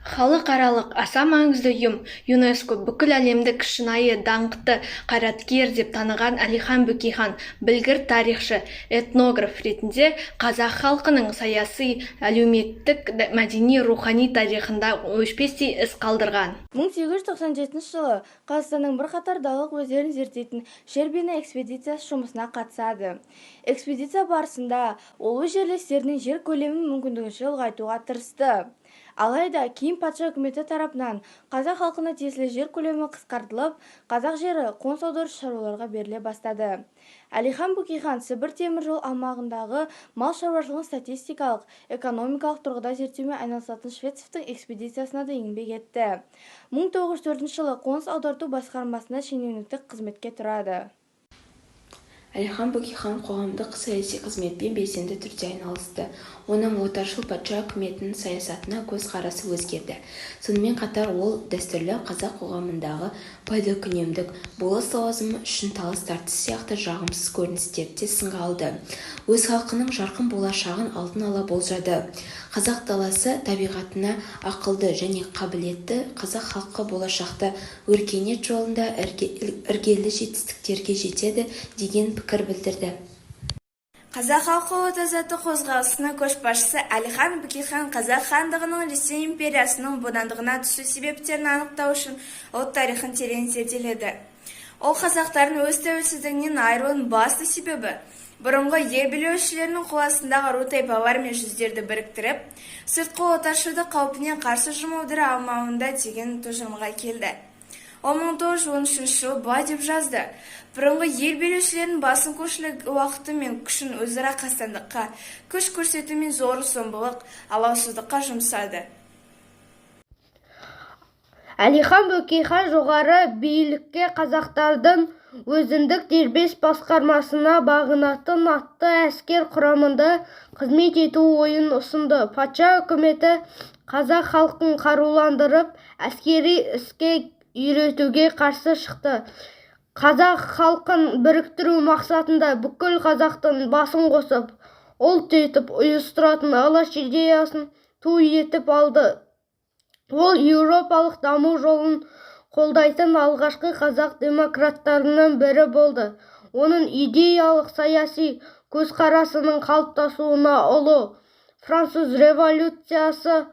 Халықаралық аса маңызды ұйым ЮНЕСКО бүкіл әлемдік шынайы даңқты қайраткер деп таныған Әлихан Бөкейхан білгір тарихшы, этнограф ретінде қазақ халқының саяси, әлеуметтік, мәдени, рухани тарихында өшпестей із қалдырған. 1897 жылы Қазақстанның бірқатар далалық өздерін зерттейтін жер беті экспедициясы жұмысына қатысады. Экспедиция барысында ол өз жерлестерінің жер көлемін мүмкіндігінше ұлғайтуға тырысты. Алайда кейін патша үкіметі тарапынан қазақ халқына тиесілі жер көлемі қысқартылып, қазақ жері қоныс аударушы шаруаларға беріле бастады. Әлихан Бөкейхан Сібір темір жол аумағындағы мал шаруашылығын статистикалық, экономикалық тұрғыда зерттеумен айналысатын Швецовтың экспедициясына да еңбек етті. 1904 жылы қоныс аударту басқармасында шенеуніктік қызметке тұрады. Әлихан Бөкейхан қоғамдық саяси қызметпен белсенді түрде айналысты. Оның отаршыл патша үкіметінің саясатына көзқарасы өзгерді. Сонымен қатар ол дәстүрлі қазақ қоғамындағы пайдакүнемдік, болыс лауазымы үшін талас-тартыс сияқты жағымсыз көріністерді де сынға алды. Өз халқының жарқын болашағын алдын ала болжады. Қазақ даласы табиғатына ақылды және қабілетті қазақ халқы болашақта өркениет жолында іргелі жетістіктерге жетеді деген пікір білдірді. Қазақ халқы отан қозғалысының көшбасшысы Әлихан Бөкейхан қазақ хандығының Ресей империясының бодандығына түсу себептерін анықтау үшін ұлт тарихын терең зерделеді. Ол қазақтардың өз тәуелсіздігінен айыруының басты себебі бұрынғы ел билеушілерінің қол астындағы ру-тайпалар мен жүздерді біріктіріп, сыртқы отаршылды қаупіне қарсы жұмылдыра алмауында деген тұжырымға келді. Ол 1913 жылы былай деп жазды: бұрынғы ел билеушілерінің басым көпшілігі уақыты мен күшін өзара қастандыққа, күш көрсету мен зорлық-зомбылық, алаусыздыққа жұмсады. Әлихан Бөкейхан жоғары билікке қазақтардың өзіндік дербес басқармасына бағынатын атты әскер құрамында қызмет ету ойын ұсынды. Патша үкіметі қазақ халқын қаруландырып, әскери іске үйретуге қарсы шықты. Қазақ халқын біріктіру мақсатында бүкіл қазақтың басын қосып, ұлт етіп ұйыстыратын алаш идеясын ту етіп алды. Ол еуропалық даму жолын қолдайтын алғашқы қазақ демократтарының бірі болды. Оның идеялық саяси көзқарасының қалыптасуына ұлы француз революциясы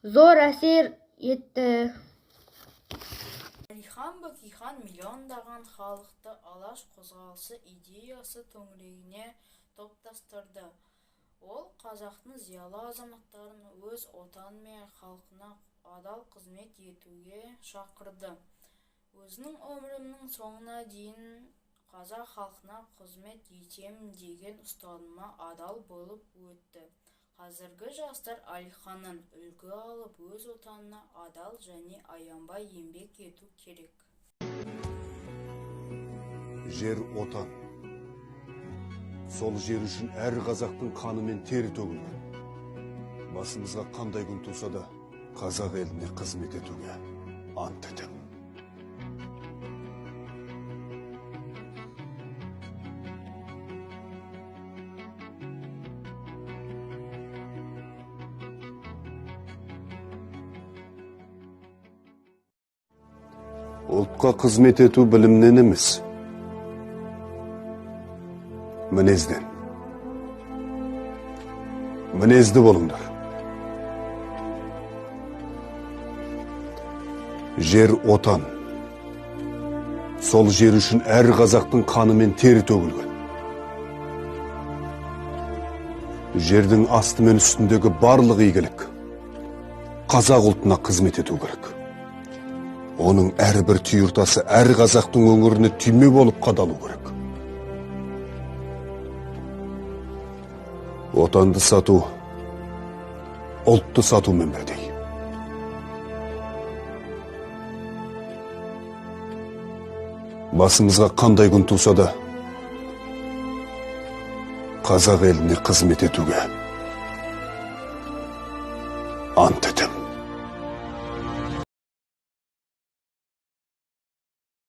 зор әсер етті. Әлихан Бөкейхан миллиондаған халықты алаш қозғалысы идеясы төңірегіне топтастырды. Ол қазақтың зиялы азаматтарын өз отаны мен халқына адал қызмет етуге шақырды. Өзінің өмірінің соңына дейін қазақ халқына қызмет етемін деген ұстанымға адал болып өтті. Қазіргі жастар Әлиханнан үлгі алып, өз отанына адал және аянбай еңбек ету керек. Жер отан. Сол жер үшін әр қазақтың қаны мен тері төгілген. Басымызға қандай күн туса да, қазақ еліне қызмет етуге ант етемін. Ұлтқа қызмет ету білімнен емес, мінезден. Мінезді болыңдар. Жер отан. Сол жер үшін әр қазақтың қаны мен тері төгілген. Жердің асты мен үстіндегі барлық игілік қазақ ұлтына қызмет ету керек. Оның әрбір түйіртасы әр қазақтың өңіріне түйме болып қадалу керек. Отанды сату, ұлтты сатумен бірдей. Басымызға қандай күн туса да, қазақ еліне қызмет етуге ант